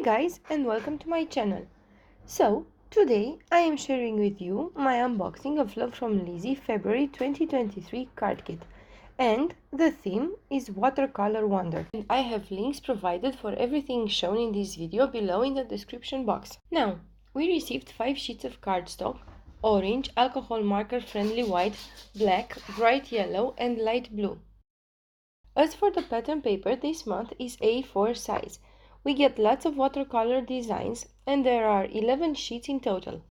guys, and welcome to my channel. So today I am sharing with you my unboxing of Love From Lizi February 2023 card kit, and the theme is Watercolour Wonder. And I have links provided for everything shown in this video below in the description box. Now, we received 5 sheets of cardstock: orange, alcohol marker friendly white, black, bright yellow and light blue. As for the pattern paper, this month is A4 size. We get lots of watercolor designs and there are 11 sheets in total.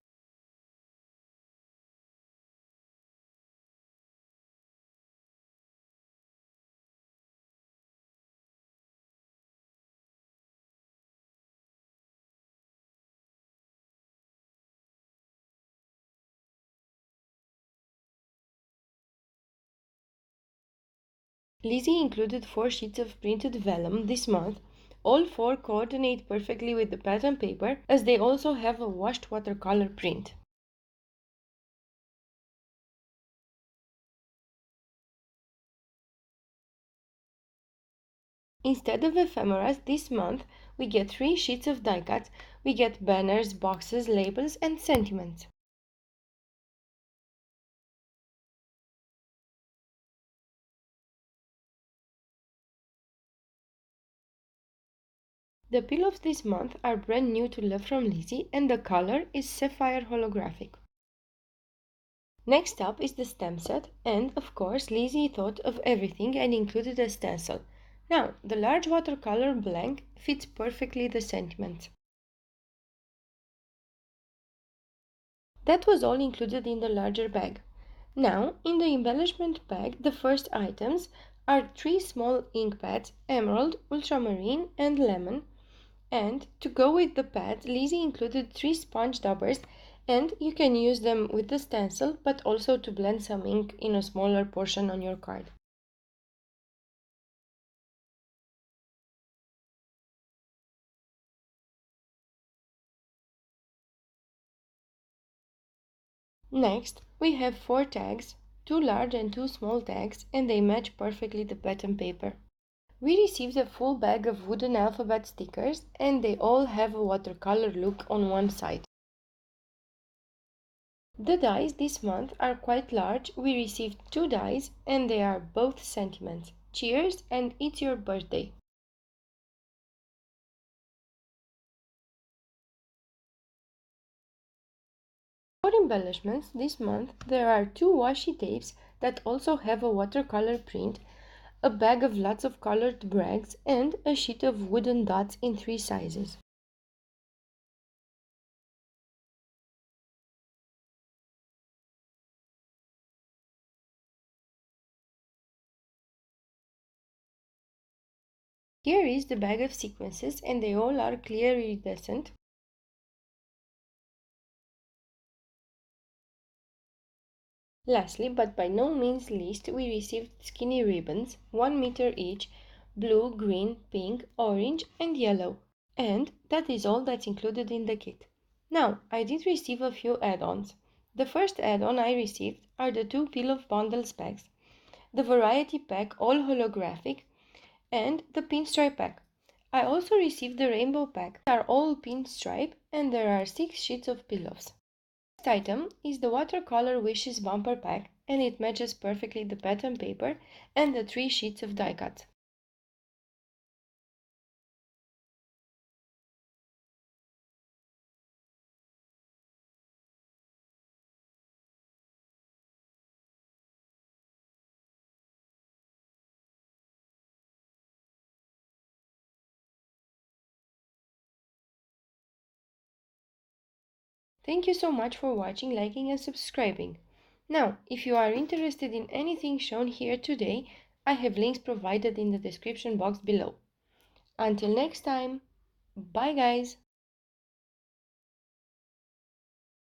Lizi included 4 sheets of printed vellum this month. All 4 coordinate perfectly with the pattern paper, as they also have a washed watercolor print. Instead of ephemeras, this month we get 3 sheets of die cuts. We get banners, boxes, labels and sentiments. The pillows this month are brand new to Love From Lizi and the color is Sapphire Holographic. Next up is the stamp set, and of course Lizi thought of everything and included a stencil. Now, the large watercolor blank fits perfectly the sentiment. That was all included in the larger bag. Now, in the embellishment bag, the first items are 3 small ink pads, emerald, ultramarine and lemon. And to go with the pads, Lizi included 3 sponge daubers, and you can use them with the stencil, but also to blend some ink in a smaller portion on your card. Next, we have 4 tags, 2 large and 2 small tags, and they match perfectly the pattern paper. We received a full bag of wooden alphabet stickers, and they all have a watercolor look on one side. The dies this month are quite large. We received 2 dies and they are both sentiments. Cheers and it's your birthday. For embellishments this month there are 2 washi tapes that also have a watercolor print, a bag of lots of colored brags and a sheet of wooden dots in 3 sizes. Here is the bag of sequences and they all are clear iridescent. Lastly, but by no means least, we received skinny ribbons, 1 meter each, blue, green, pink, orange and yellow. And that is all that's included in the kit. Now, I did receive a few add-ons. The first add-on I received are the 2 Peel Off Bundles packs, the Variety Pack all holographic, and the Pinstripe pack. I also received the Rainbow pack. They are all pinstripe and there are 6 sheets of peel-offs. Next item is the Watercolor Wishes bumper pack, and it matches perfectly the pattern paper and the 3 sheets of die cut. Thank you so much for watching, liking and subscribing. Now, if you are interested in anything shown here today, I have links provided in the description box below. Until next time, bye guys!